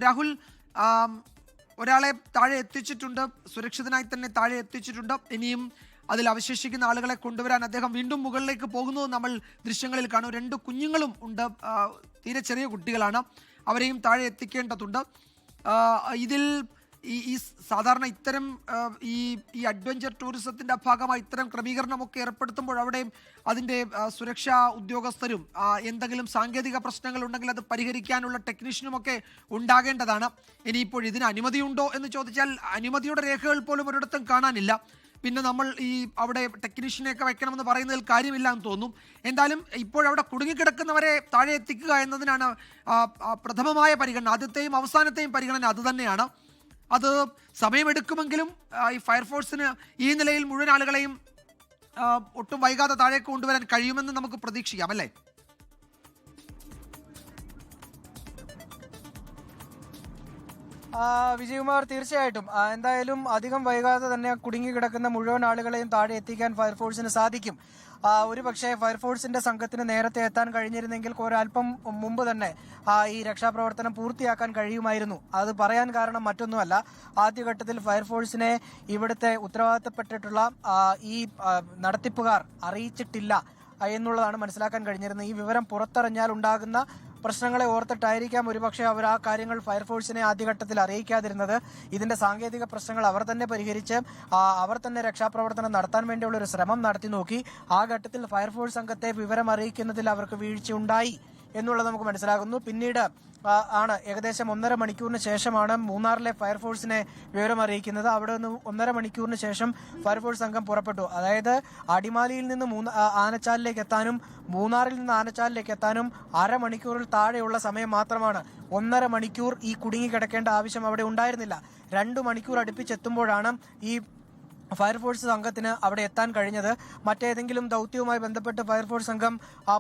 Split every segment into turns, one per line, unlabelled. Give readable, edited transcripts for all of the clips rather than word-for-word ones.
രാഹുൽ, ഒരാളെ താഴെ എത്തിച്ചിട്ടുണ്ട്, സുരക്ഷിതനായി തന്നെ താഴെ എത്തിച്ചിട്ടുണ്ട്. ഇനിയും അതിൽ അവശേഷിക്കുന്ന ആളുകളെ കൊണ്ടുവരാൻ അദ്ദേഹം വീണ്ടും മുകളിലേക്ക് പോകുന്നത് നമ്മൾ ദൃശ്യങ്ങളിൽ കാണും. 2 കുഞ്ഞുങ്ങളും ഉണ്ട്, തീരെ ചെറിയ കുട്ടികളാണ്, അവരെയും താഴെ എത്തിക്കേണ്ടതുണ്ട്. ഇതിൽ ഈ സാധാരണ ഇത്തരം ഈ അഡ്വഞ്ചർ ടൂറിസത്തിന്റെ ഭാഗമായി ഇത്തരം ക്രമീകരണമൊക്കെ ഏർപ്പെടുത്തുമ്പോൾ അവിടെ അതിൻ്റെ സുരക്ഷാ ഉദ്യോഗസ്ഥരും എന്തെങ്കിലും സാങ്കേതിക പ്രശ്നങ്ങൾ ഉണ്ടെങ്കിൽ അത് പരിഹരിക്കാനുള്ള ടെക്നീഷ്യനുമൊക്കെ ഉണ്ടാകേണ്ടതാണ്. ഇനിയിപ്പോൾ ഇതിന് അനുമതിയുണ്ടോ എന്ന് ചോദിച്ചാൽ അനുമതിയുടെ രേഖകൾ പോലും ഒരിടത്തും കാണാനില്ല. പിന്നെ നമ്മൾ അവിടെ ടെക്നീഷ്യനെയൊക്കെ വെക്കണമെന്ന് പറയുന്നതിൽ കാര്യമില്ല എന്ന് തോന്നും. എന്തായാലും ഇപ്പോഴവിടെ കുടുങ്ങിക്കിടക്കുന്നവരെ താഴെ എത്തിക്കുക എന്നതിനാണ് പ്രഥമമായ പരിഗണന. ആദ്യത്തെയും അവസാനത്തെയും പരിഗണന അതുതന്നെയാണ്. അത് സമയമെടുക്കുമെങ്കിലും ഈ ഫയർഫോഴ്സിന് ഈ നിലയിൽ മുഴുവൻ ആളുകളെയും ഒട്ടും വൈകാതെ താഴേക്ക് കൊണ്ടുവരാൻ കഴിയുമെന്ന് നമുക്ക് പ്രതീക്ഷിക്കാം, അല്ലേ?
വിജയകുമാർ, തീർച്ചയായിട്ടും എന്തായാലും അധികം വൈകാതെ തന്നെ കുടുങ്ങിക്കിടക്കുന്ന മുഴുവൻ ആളുകളെയും താഴെ എത്തിക്കാൻ ഫയർഫോഴ്സിന് സാധിക്കും. ഒരു പക്ഷേ ഫയർഫോഴ്സിന്റെ സംഘത്തിന് നേരത്തെ എത്താൻ കഴിഞ്ഞിരുന്നെങ്കിൽ ഒരല്പം മുമ്പ് തന്നെ ഈ രക്ഷാപ്രവർത്തനം പൂർത്തിയാക്കാൻ കഴിയുമായിരുന്നു. അത് പറയാൻ കാരണം മറ്റൊന്നുമല്ല, ആദ്യഘട്ടത്തിൽ ഫയർഫോഴ്സിനെ ഇവിടുത്തെ ഉത്തരവാദിത്തപ്പെട്ടിട്ടുള്ള ഈ നടത്തിപ്പുകാർ അറിയിച്ചിട്ടില്ല എന്നുള്ളതാണ് മനസ്സിലാക്കാൻ കഴിഞ്ഞിരുന്നത്. ഈ വിവരം പുറത്തറിഞ്ഞാൽ ഉണ്ടാകുന്ന പ്രശ്നങ്ങളെ ഓർത്തിട്ടായിരിക്കാം ഒരുപക്ഷെ അവർ ആ കാര്യങ്ങൾ ഫയർഫോഴ്സിനെ ആദ്യഘട്ടത്തിൽ അറിയിക്കാതിരുന്നത്. ഇതിന്റെ സാങ്കേതിക പ്രശ്നങ്ങൾ അവർ തന്നെ പരിഹരിച്ച് അവർ തന്നെ രക്ഷാപ്രവർത്തനം നടത്താൻ വേണ്ടിയുള്ള ഒരു ശ്രമം നടത്തി നോക്കി. ആ ഘട്ടത്തിൽ ഫയർഫോഴ്സ് സംഘത്തെ വിവരം അറിയിക്കുന്നതിൽ അവർക്ക് വീഴ്ചയുണ്ടായി എന്നുള്ളത് നമുക്ക് മനസ്സിലാകുന്നു. പിന്നീട് ആണ് ഏകദേശം 1.5 മണിക്കൂറിന് ശേഷമാണ് മൂന്നാറിലെ ഫയർഫോഴ്സിനെ വിവരം അറിയിക്കുന്നത്. അവിടെ നിന്ന് 1.5 മണിക്കൂറിന് ശേഷം ഫയർഫോഴ്സ് സംഘം പുറപ്പെട്ടു. അതായത് അടിമാലിയിൽ നിന്ന് ആനച്ചാലിലേക്ക് എത്താനും മൂന്നാറിൽ നിന്ന് ആനച്ചാലിലേക്ക് എത്താനും 1/2 മണിക്കൂറിൽ താഴെയുള്ള സമയം മാത്രമാണ്. 1.5 മണിക്കൂർ ഈ കുടുങ്ങി കിടക്കേണ്ട ആവശ്യം അവിടെ ഉണ്ടായിരുന്നില്ല. 2 മണിക്കൂർ അടുപ്പിച്ചെത്തുമ്പോഴാണ് ഈ ഫയർഫോഴ്സ് സംഘത്തിന് അവിടെ എത്താൻ കഴിഞ്ഞത്. മറ്റേതെങ്കിലും ദൗത്യവുമായി ബന്ധപ്പെട്ട് ഫയർഫോഴ്സ് സംഘം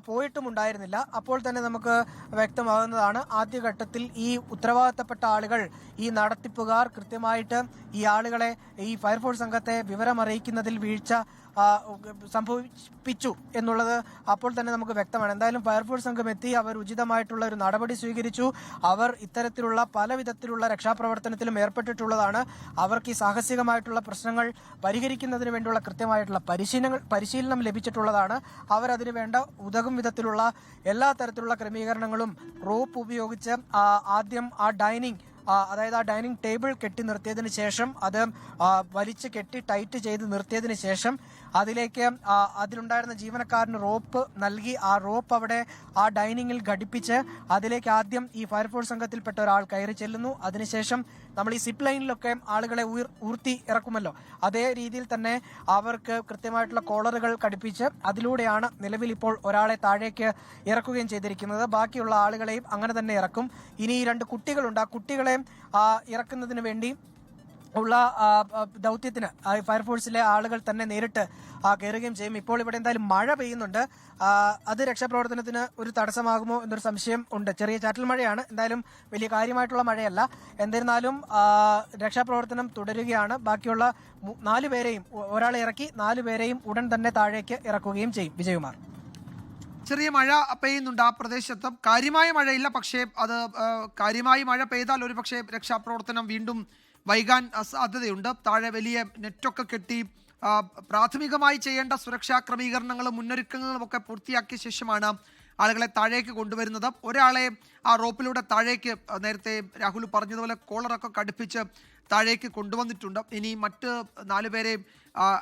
പോയിട്ടും ഉണ്ടായിരുന്നില്ല. അപ്പോൾ തന്നെ നമുക്ക് വ്യക്തമാകുന്നതാണ്, ആദ്യഘട്ടത്തിൽ ഈ ഉത്തരവാദിത്തപ്പെട്ട ആളുകൾ, ഈ നടത്തിപ്പുകാർ കൃത്യമായിട്ട് ഈ ആളുകളെ, ഈ ഫയർഫോഴ്സ് സംഘത്തെ വിവരം അറിയിക്കുന്നതിൽ വീഴ്ച സംഭവിപ്പിച്ചു എന്നുള്ളത് അപ്പോൾ തന്നെ നമുക്ക് വ്യക്തമാണ്. എന്തായാലും ഫയർഫോഴ്സ് സംഘം എത്തി, അവർ ഉചിതമായിട്ടുള്ള ഒരു നടപടി സ്വീകരിച്ചു. അവർ ഇത്തരത്തിലുള്ള പല വിധത്തിലുള്ള രക്ഷാപ്രവർത്തനത്തിലും ഏർപ്പെട്ടിട്ടുള്ളതാണ്. അവർക്ക് ഈ സാഹസികമായിട്ടുള്ള പ്രശ്നങ്ങൾ പരിഹരിക്കുന്നതിന് വേണ്ടിയുള്ള കൃത്യമായിട്ടുള്ള പരിശീലനം ലഭിച്ചിട്ടുള്ളതാണ്. അവരതിനു വേണ്ട ഉതകും വിധത്തിലുള്ള എല്ലാ തരത്തിലുള്ള ക്രമീകരണങ്ങളും റോപ്പ് ഉപയോഗിച്ച് ആദ്യം അതായത് ആ ഡൈനിങ് ടേബിൾ കെട്ടി നിർത്തിയതിന് ശേഷം അത് വലിച്ച് കെട്ടി ടൈറ്റ് ചെയ്ത് നിർത്തിയതിന് ശേഷം അതിലുണ്ടായിരുന്ന ജീവനക്കാരന് റോപ്പ് നൽകി ആ റോപ്പ് അവിടെ ആ ഡൈനിങ്ങിൽ ഘടിപ്പിച്ച് അതിലേക്ക് ആദ്യം ഈ ഫയർഫോഴ്സ് സംഘത്തിൽപ്പെട്ട ഒരാൾ കയറി ചെല്ലുന്നു. അതിനുശേഷം നമ്മൾ ഈ സിപ്പ് ലൈനിലൊക്കെ ആളുകളെ ഊർത്തി ഇറക്കുമല്ലോ, അതേ രീതിയിൽ തന്നെ അവർക്ക് കൃത്യമായിട്ടുള്ള കോളറുകൾ ഘടിപ്പിച്ച് അതിലൂടെയാണ് നിലവിൽ ഇപ്പോൾ ഒരാളെ താഴേക്ക് ഇറക്കുകയും ചെയ്തിരിക്കുന്നത്. ബാക്കിയുള്ള ആളുകളെയും അങ്ങനെ തന്നെ ഇറക്കും. ഇനി 2 കുട്ടികളുണ്ട്. ആ കുട്ടികളെ ഇറക്കുന്നതിന് വേണ്ടി ഉള്ള ദൗത്യത്തിന് ഫയർഫോഴ്സിലെ ആളുകൾ തന്നെ നേരിട്ട് കയറുകയും ചെയ്യും. ഇപ്പോൾ ഇവിടെ എന്തായാലും മഴ പെയ്യുന്നുണ്ട്. അത് രക്ഷാപ്രവർത്തനത്തിന് ഒരു തടസ്സമാകുമോ എന്നൊരു സംശയം ഉണ്ട്. ചെറിയ ചാറ്റൽ മഴയാണ്, എന്തായാലും വലിയ കാര്യമായിട്ടുള്ള മഴയല്ല. എന്നിരുന്നാലും രക്ഷാപ്രവർത്തനം തുടരുകയാണ്. ബാക്കിയുള്ള 4 പേരെയും ഒരാളെ ഇറക്കി 4 പേരെയും ഉടൻ തന്നെ താഴേക്ക് ഇറക്കുകയും ചെയ്യും. വിജയകുമാർ,
ചെറിയ മഴ പെയ്യുന്നുണ്ട് ആ പ്രദേശത്ത്. കാര്യമായ മഴയില്ല, പക്ഷേ അത് കാര്യമായി മഴ പെയ്താൽ ഒരു പക്ഷേ രക്ഷാപ്രവർത്തനം വീണ്ടും വൈകാൻ സാധ്യതയുണ്ട്. താഴെ വലിയ നെറ്റൊക്കെ കെട്ടി പ്രാഥമികമായി ചെയ്യേണ്ട സുരക്ഷാ ക്രമീകരണങ്ങളും മുന്നൊരുക്കങ്ങളും ഒക്കെ പൂർത്തിയാക്കിയ ശേഷമാണ് ആളുകളെ താഴേക്ക് കൊണ്ടുവരുന്നത്. ഒരാളെ ആ റോപ്പിലൂടെ താഴേക്ക്, നേരത്തെ രാഹുൽ പറഞ്ഞതുപോലെ കോളറൊക്കെ കടുപ്പിച്ച് താഴേക്ക് കൊണ്ടുവന്നിട്ടുണ്ട്. ഇനി മറ്റ് 4 പേരെ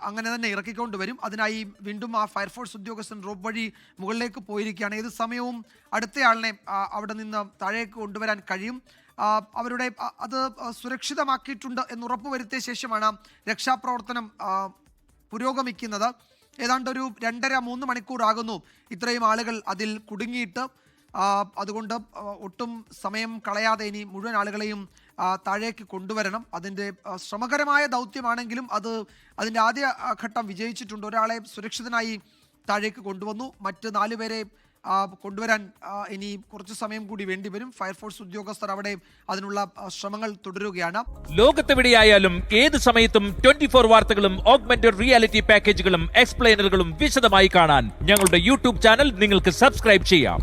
അങ്ങനെ തന്നെ ഇറക്കിക്കൊണ്ടുവരും. അതിനായി വീണ്ടും ആ ഫയർഫോഴ്സ് ഉദ്യോഗസ്ഥൻ റോപ്പ് വഴി മുകളിലേക്ക് പോയിരിക്കുകയാണ്. ഏത് സമയവും അടുത്തയാളിനെ അവിടെ നിന്ന് താഴേക്ക് കൊണ്ടുവരാൻ കഴിയും. അവരുടെ അത് സുരക്ഷിതമാക്കിയിട്ടുണ്ട് എന്ന് ഉറപ്പുവരുത്തിയ ശേഷമാണ് രക്ഷാപ്രവർത്തനം പുരോഗമിക്കുന്നത്. ഏതാണ്ട് ഒരു 2.5-3 മണിക്കൂർ ആകുന്നു ഇത്രയും ആളുകൾ അതിൽ കുടുങ്ങിയിട്ട്. അതുകൊണ്ട് ഒട്ടും സമയം കളയാതെ ഇനി മുഴുവൻ ആളുകളെയും താഴേക്ക് കൊണ്ടുവരണം. അതിൻ്റെ ശ്രമകരമായ ദൗത്യമാണെങ്കിലും അതിൻ്റെ ആദ്യ ഘട്ടം വിജയിച്ചിട്ടുണ്ട്. ഒരാളെ സുരക്ഷിതനായി താഴേക്ക് കൊണ്ടുവന്നു. മറ്റ് 4 പേരെ കൊണ്ടുവരാൻ ഇനി കുറച്ച് സമയം കൂടി വേണ്ടിവരും. ഫയർഫോഴ്സ് ഉദ്യോഗസ്ഥർ അവിടെ അതിനുള്ള ശ്രമങ്ങൾ തുടരുകയാണ്.
ലോകത്തെവിടെയായാലും ഏത് സമയത്തും 24 വാർത്തകളും ഓഗ്മെന്റഡ് റിയാലിറ്റി പാക്കേജുകളും എക്സ്പ്ലെയിനറുകളും വിശദമായി കാണാൻ ഞങ്ങളുടെ യൂട്യൂബ് ചാനൽ നിങ്ങൾക്ക് സബ്സ്ക്രൈബ് ചെയ്യാം.